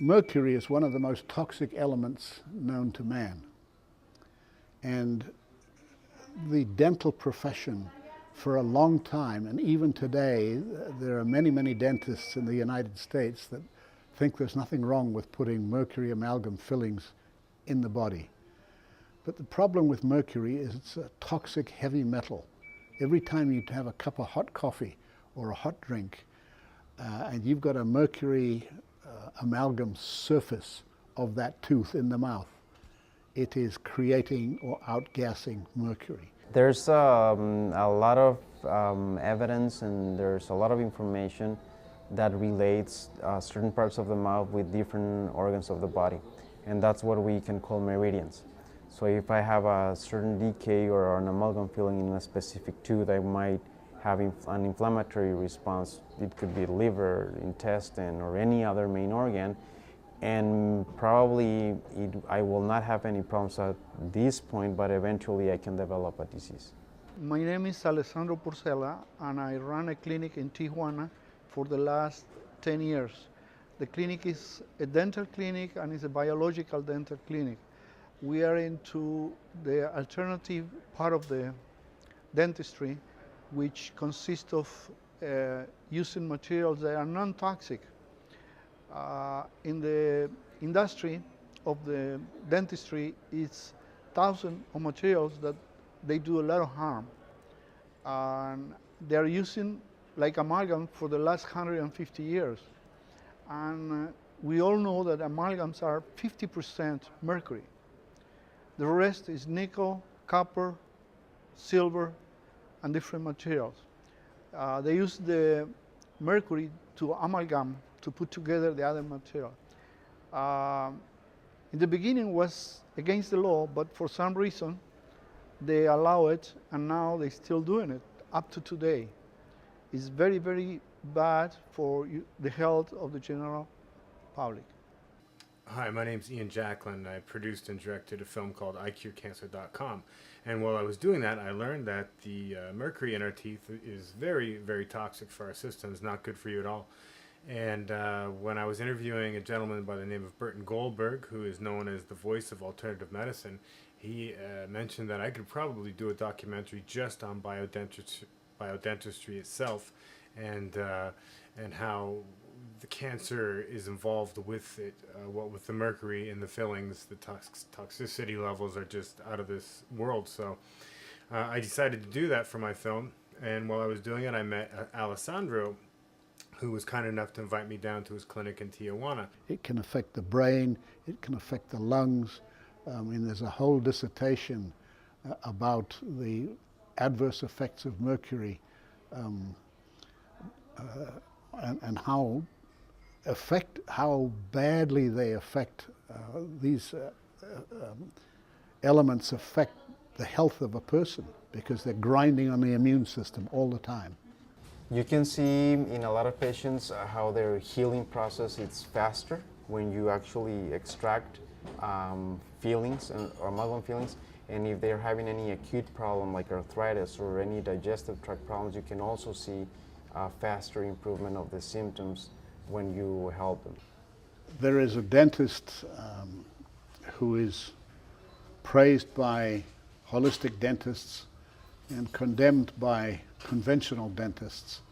Mercury is one of the most toxic elements known to man. And the dental profession for a long time, and even today, there are many, many dentists in the United States that think there's nothing wrong with putting mercury amalgam fillings in the body. But the problem with mercury is it's a toxic heavy metal. Every time you have a cup of hot coffee or a hot drink, and you've got a mercury amalgam surface of that tooth in the mouth, it is creating or outgassing mercury. There's a lot of evidence and there's a lot of information that relates certain parts of the mouth with different organs of the body, and that's what we can call meridians. So if I have a certain decay or an amalgam filling in a specific tooth, I might have an inflammatory response. It could be liver, intestine, or any other main organ, and probably I will not have any problems at this point, but eventually I can develop a disease. My name is Alessandro Porcella, and I run a clinic in Tijuana for the last 10 years. The clinic is a dental clinic and it's a biological dental clinic. We are into the alternative part of the dentistry, which consists of using materials that are non-toxic. In the industry of the dentistry, it's thousands of materials that they do a lot of harm. And they're using like amalgam for the last 150 years. And we all know that amalgams are 50% mercury. The rest is nickel, copper, silver, and different materials. They use the mercury to amalgam to put together the other material. In the beginning it was against the law, but for some reason they allow it, and now they're still doing it up to today. It's very, very bad for the health of the general public. Hi, my name's Ian Jacklin. I produced and directed a film called IQCancer.com. And while I was doing that, I learned that the mercury in our teeth is very, very toxic for our systems, not good for you at all. And when I was interviewing a gentleman by the name of Burton Goldberg, who is known as the voice of alternative medicine, he mentioned that I could probably do a documentary just on biodentistry itself, and how the cancer is involved with it, what with the mercury in the fillings. The toxicity levels are just out of this world. So I decided to do that for my film, and while I was doing it, I met Alessandro, who was kind enough to invite me down to his clinic in Tijuana. It can affect the brain, it can affect the lungs. And there's a whole dissertation about the adverse effects of mercury and how badly they affect these elements affect the health of a person, because they're grinding on the immune system all the time. You can see in a lot of patients how their healing process is faster when you actually extract fillings or amalgam fillings, and if they're having any acute problem like arthritis or any digestive tract problems, you can also see a faster improvement of the symptoms when you help them. There is a dentist who is praised by holistic dentists and condemned by conventional dentists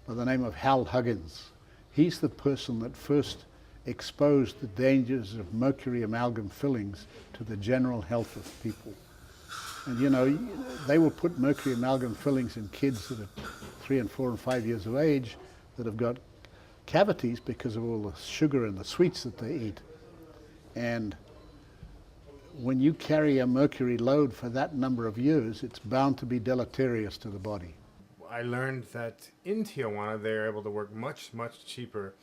by the name of HAL HUGGINS. He's the person that first exposed the dangers of mercury amalgam fillings to the general health of people. And you know, they will put mercury amalgam fillings in kids that are 3 and 4 and 5 years of age that have got cavities because of all the sugar and the sweets that they eat. And when you carry a mercury load for that number of years, it's bound to be deleterious to the body. I learned that in Tijuana they're able to work much, much cheaper,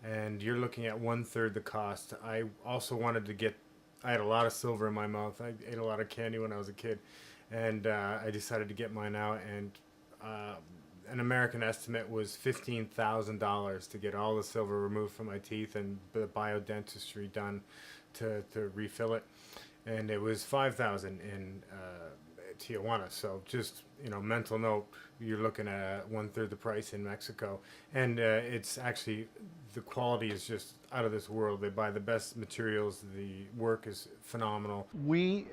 and you're looking at 1/3 the cost. I also wanted to I had a lot of silver in my mouth. I ate a lot of candy when I was a kid, and I decided to get mine out, and an American estimate was $15,000 to get all the silver removed from my teeth and the biodentistry done to refill it. And it was $5,000, and Tijuana. So just, mental note, you're looking at 1/3 the price in Mexico. And it's actually, the quality is just out of this world. They buy the best materials. The work is phenomenal. We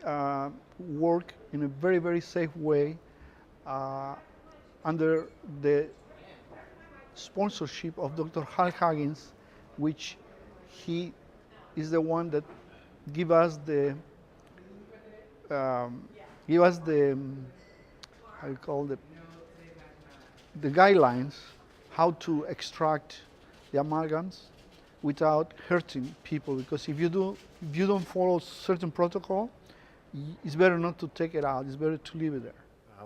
work in a very, very safe way uh, under the sponsorship of Dr. HAL Huggins, which he is the one that give us the how you call the guidelines how to extract the amalgams without hurting people, because if you don't follow certain protocol, it's better not to take it out. It's better to leave it there.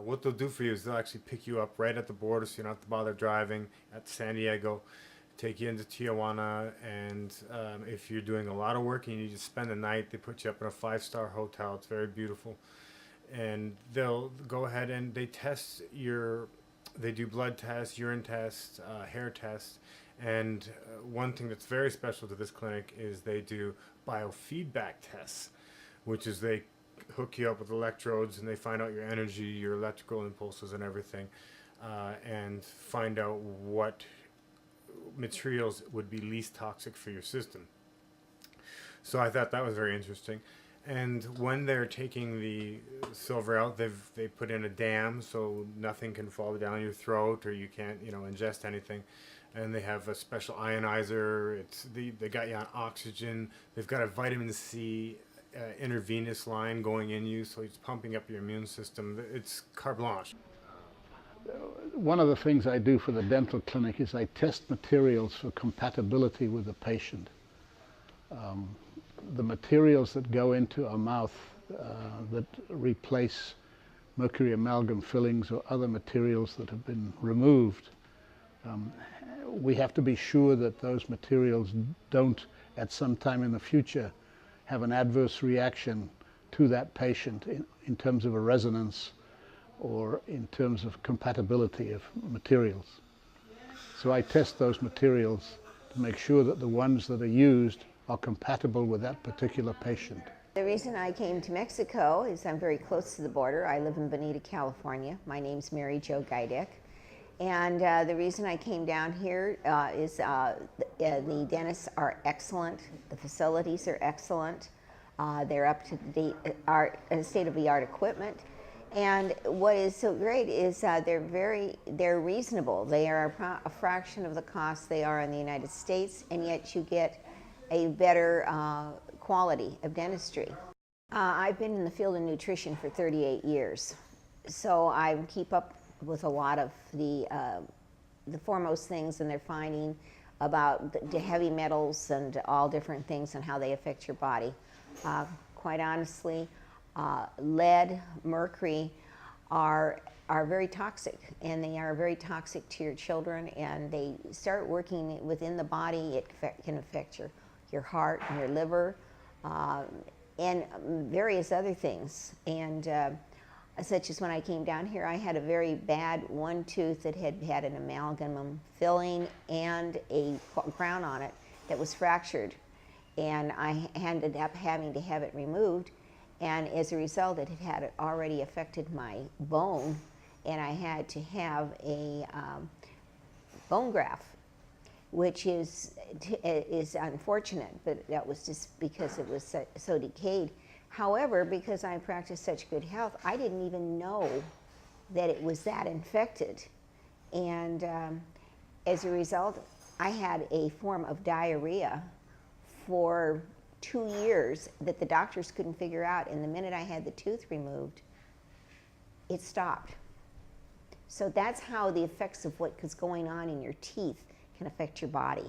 What they'll do for you is they'll actually pick you up right at the border, so you don't have to bother driving at San Diego, take you into Tijuana, and if you're doing a lot of work and you need to spend the night, they put you up in a 5-star hotel. It's very beautiful. And they'll go ahead and they do blood tests, urine tests, hair tests. And one thing that's very special to this clinic is they do biofeedback tests, which is they hook you up with electrodes and they find out your energy, your electrical impulses and everything, and find out what materials would be least toxic for your system. So I thought that was very interesting. And when they're taking the silver out, they put in a dam so nothing can fall down your throat or you can't ingest anything. And they have a special ionizer. They got you on oxygen. They've got a vitamin C intravenous line going in you, so it's pumping up your immune system. It's carte blanche. One of the things I do for the dental clinic is I test materials for compatibility with the patient. The materials that go into our mouth that replace mercury amalgam fillings or other materials that have been removed, we have to be sure that those materials don't, at some time in the future, have an adverse reaction to that patient in terms of a resonance or in terms of compatibility of materials. So I test those materials to make sure that the ones that are used are compatible with that particular patient. The reason I came to Mexico is I'm very close to the border. I live in Bonita, California. My name's Mary Jo Geideck. And the reason I came down here is the dentists are excellent. The facilities are excellent. They're up to the state-of-the-art equipment. And what is so great is they're reasonable. They are a fraction of the cost they are in the United States, and yet you get a better quality of dentistry. I've been in the field of nutrition for 38 years, so I keep up with a lot of the foremost things, and they're finding about the heavy metals and all different things and how they affect your body. Quite honestly, lead, mercury are very toxic, and they are very toxic to your children, and they start working within the body. It can affect your heart and your liver and various other things. And such as when I came down here, I had a very bad one tooth that had an amalgam filling and a crown on it that was fractured. And I ended up having to have it removed. And as a result, it had already affected my bone, and I had to have a bone graft, which is unfortunate, but that was just because it was so decayed. However, because I practiced such good health, I didn't even know that it was that infected. And as a result, I had a form of diarrhea for 2 years that the doctors couldn't figure out. And the minute I had the tooth removed, it stopped. So that's how the effects of what is going on in your teeth can affect your body.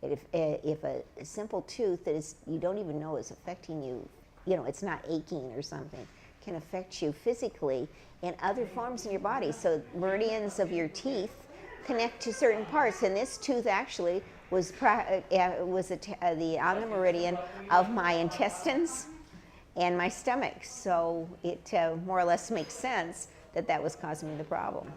If a simple tooth that you don't even know is affecting you, it's not aching or something, can affect you physically in other forms in your body. So meridians of your teeth connect to certain parts, and this tooth actually was on the meridian of my intestines and my stomach. So it more or less makes sense that that was causing me the problem.